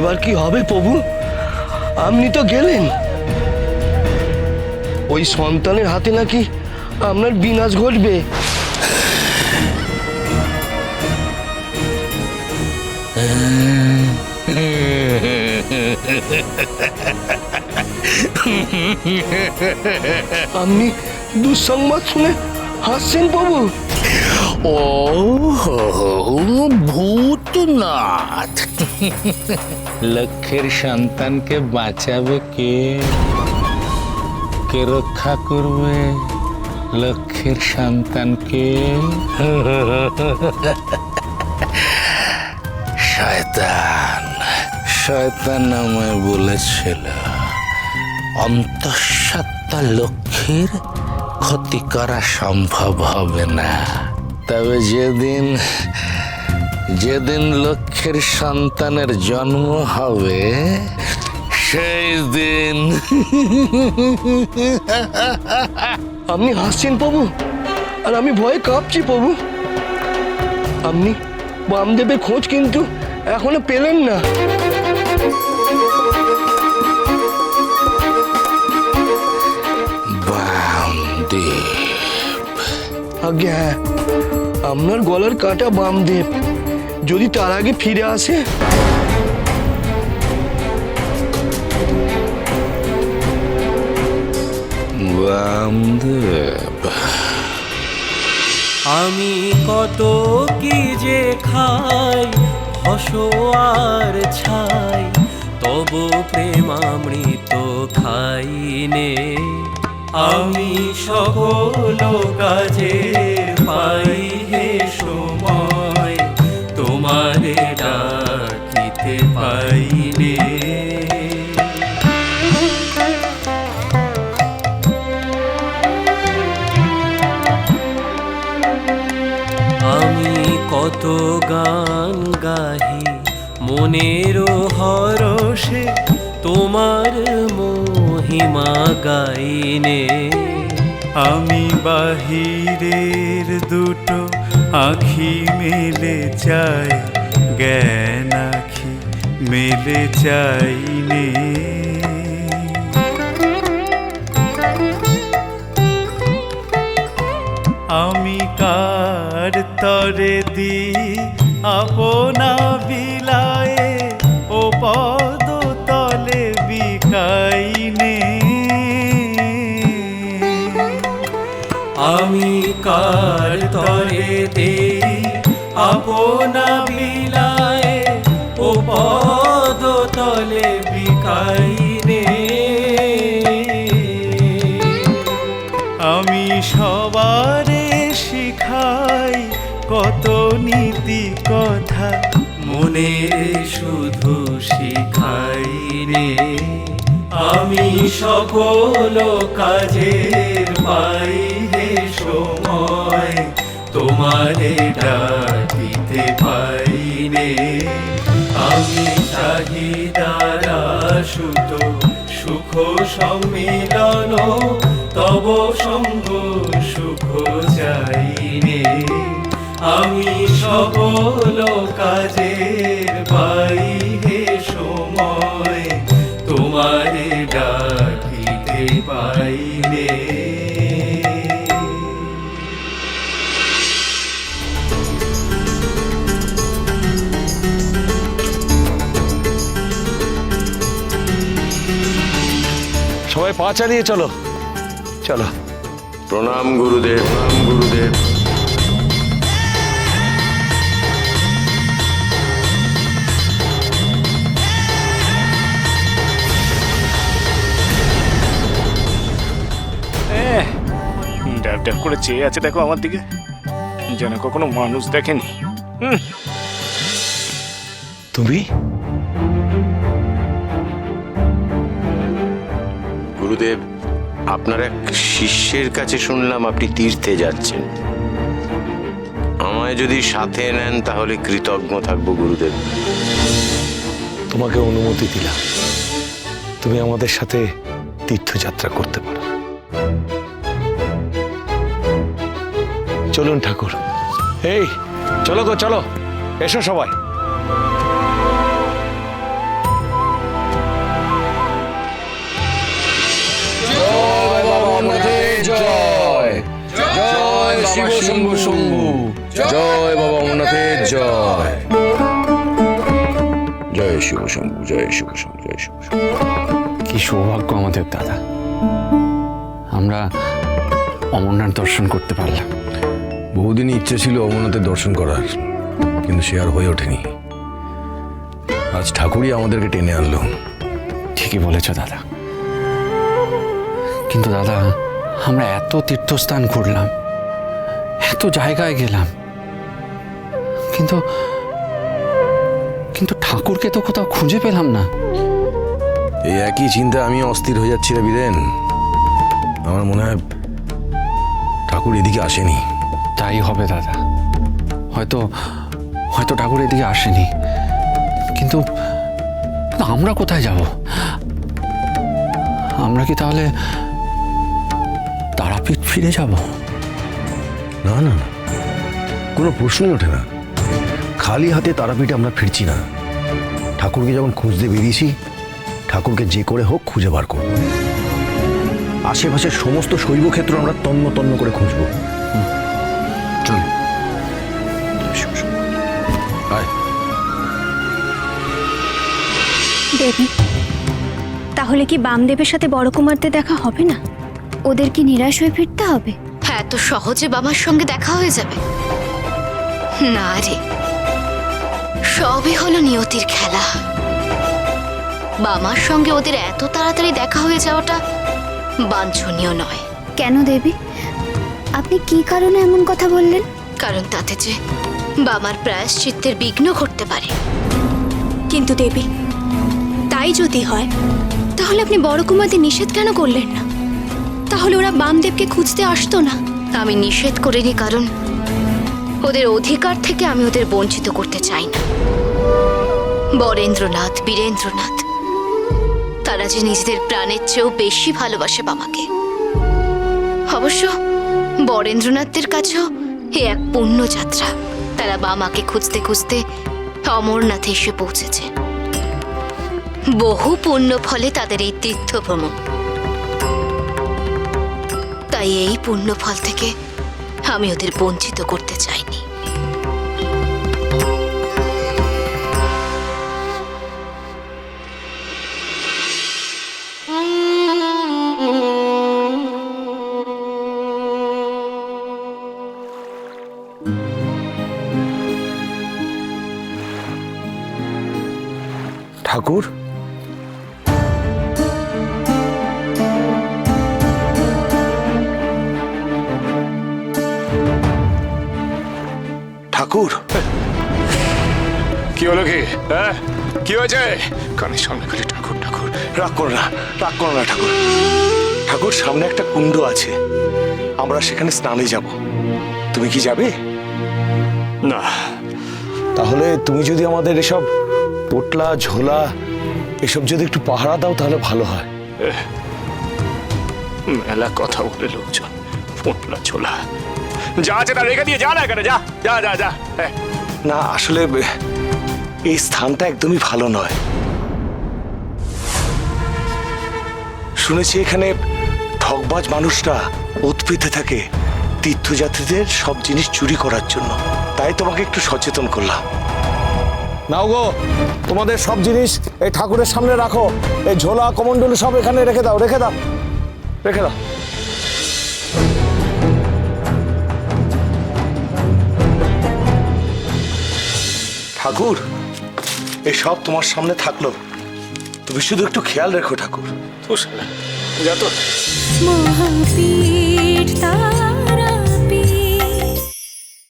এবার কি হবে প্রভু? আপনি তো গেলেন, ওই সন্তানের হাতে নাকি আপনার বিনাশ ঘটবে। আপনি দুঃসংবাদ শুনে হাসছেন প্রভু? ও ভূতনাথ, লক্ষ্যের সন্তানকে বাঁচাবে কে? কে রক্ষা করবে লক্ষ্যের সন্তানকে? শয়তান, শয়তান আমায় বলেছিল অন্তঃসত্ত্বা লক্ষ্যের ক্ষতি করা সম্ভব হবে না। তবে যেদিন লক্ষ্যের সন্তানের জন্ম হবে সেই দিন। আপনি হাসছেন প্রভু, আর আমি ভয়ে কাঁপছি প্রভু। আপনি বামদেবের খোঁজ কিন্তু এখনো পেলেন না। বামদেব? আজ্ঞে হ্যাঁ, আপনার গলার কাটা বামদেব যদি তার আগে ফিরে আসে। বামদেব? আমি কত কি যে খাই হসো আর ছাই, তবু প্রেমামৃত খাইনে। আমি সকল কাজের পাই হে সময়, তোমারে ডাকিতে পাইনে। আমি কত গান গাহি মনের হরষে, তোমার মহিমা গাইনে। আমি বাহিরের দুটো আখি মেলে চাই, জ্ঞান আখি মেলে চাইনে। আমি কার তরে দি আপনা বিলায়ে, ও পদ তলে বিকাইনে। আমি কার তরে দেই আপনা বিলায়ে, ও পদ তলে বিকাইনে। আমি সবারে শিখাই কত নীতি কথা, মনে শুধু শিখাইনে। আমি সকল কাজের পাই হে সময়, তোমারে ডাকিতে পাইনে। আমি চাহিদারা সুত সুখ সম্মিলন, তব সঙ্গ সুখ চাইনে। আমি সকল কাজের পাই হে সময়, তোমারে ডাকিতে পাইনে। সবাই পা চালিয়ে চলো, চলো। প্রণাম গুরুদেব, প্রণাম গুরুদেব। ড্যাব ড্যাব করে চেয়ে আছে দেখো আমার দিকে, যেন কখনো মানুষ দেখেনি। তুমি? গুরুদেব, আপনার এক শিষ্যের কাছে শুনলাম আপনি তীর্থে যাচ্ছেন। আমায় যদি সাথে নেন তাহলে কৃতজ্ঞ থাকবো গুরুদেব। তোমাকে অনুমতি দিলাম, তুমি আমাদের সাথে তীর্থযাত্রা করতে পারো। চলুন ঠাকুর। এই চলো গো, চলো, এসো সবাই। শিব শম্ভু শম্ভু, জয় বাবা অমরনাথের জয়। জয় শিব শম্ভু, জয় শিব শম্ভু, জয় শিব শম্ভু। কি সৌভাগ্য আমাদের দাদা, আমরা অমরনাথ দর্শন করতে পারলাম। বহুদিনই ইচ্ছে ছিল অমরনাথের দর্শন করার, কিন্তু সে আর হয়ে ওঠেনি। আজ ঠাকুরই আমাদেরকে টেনে আনলো। ঠিকই বলেছ দাদা, কিন্তু দাদা আমরা এত তীর্থস্থান ঘুরলাম, এত জায়গায় গেলাম, কিন্তু কিন্তু ঠাকুরকে তো কোথাও খুঁজে পেলাম না। এই একই চিন্তা আমি অস্থির হয়ে যাচ্ছি রে বীরেন। আমার মনে হয় ঠাকুর এদিকে আসেনি। তাই হবে দাদা, হয়তো হয়তো ঠাকুর এদিকে আসেনি, কিন্তু আমরা কোথায় যাব? আমরা কি তাহলে তারাপীঠ ফিরে যাব? না না না, কোনো প্রশ্নই ওঠে না। খালি হাতে তারাপীঠে আমরা ফিরছি না। ঠাকুরকে যখন খুঁজতে বেরিয়েছি, ঠাকুরকে যে করে হোক খুঁজে বার করব। আশেপাশের সমস্ত শৈব ক্ষেত্র আমরা তন্ন তন্ন করে খুঁজব। চল আয়। দেবী, তাহলে কি বামদেবের সাথে বড় কুমারদের দেখা হবে না? ওদের কি নিরাশ হয়ে ফিরতে হবে? হ্যাঁ, এত সহজে বাবার সঙ্গে দেখা হয়ে যাবে না রে। সবই হলো নিয়তির খেলা। বাবার সঙ্গে ওদের এত তাড়াতাড়ি দেখা হয়ে যাওয়াটা বাঞ্ছনীয় নয়। কেন দেবী, আপনি কি কারণে এমন কথা বললেন? কারণ তাতে যে বাবার প্রায়শ্চিত্তের বিঘ্ন ঘটতে পারে। কিন্তু দেবী, তাই যদি হয় তাহলে আপনি বড় কুমারদের নিষেধ কেন করলেন না? তাহলে ওরা বামদেবকে খুঁজতে আসতো না। আমি নিষেধ করিনি, কারণ ওদের অধিকার থেকে আমি ওদের বঞ্চিত করতে চাই না। বরেন্দ্রনাথ, বীরেন্দ্রনাথ, তারা যে নিজেদের প্রাণের চেয়েও বেশি ভালোবাসে বাবাকে। অবশ্য বরেন্দ্রনাথদের কাছেও এ এক পুণ্য যাত্রা। তারা বামাকে খুঁজতে খুঁজতে অমরনাথে এসে পৌঁছেছে। বহু পুণ্য ফলে তাদের এই তীর্থ ভ্রমণ। তাই এই পুণ্য ফল থেকে আমি ওদের বঞ্চিত করতে চাইনি। ঠাকুর, ঠাকুর, কি হলো কি? হ্যাঁ, কি হয়েছে? কানের সামনে খালি ঠাকুর ঠাকুর। রাগ করো না, রাগ করো না ঠাকুর। ঠাকুর, সামনে একটা কুণ্ড আছে, আমরা সেখানে স্নানে যাব। তুমি কি যাবে? না, তাহলে তুমি যদি আমাদের এসব পোটলা ঝোলা এসব যদি একটু পাহারা দাও তাহলে ভালো হয়। মেলা কথা বলে লোকজন। পোটলা ছোলা যা আছে তা রেখে দিয়ে যা না, এখানে যা যা যা যা। না, আসলে এই স্থানটা একদমই ভালো নয়। শুনেছি এখানে ঠকবাজ মানুষরা ওত পেতে থাকে তীর্থযাত্রীদের সব জিনিস চুরি করার জন্য। তাই তোমাকে একটু সচেতন করলাম। নাও গো, তোমাদের সব জিনিস এই ঠাকুরের সামনে রাখো। এই ঝোলা কমণ্ডলু সব এখানে রেখে দাও, রেখে দাও, রেখে দাও। ঠাকুর, এসব তোমার সামনে থাকলো, তুমি শুধু একটু খেয়াল রেখো ঠাকুর। যা তো মহাপীঠ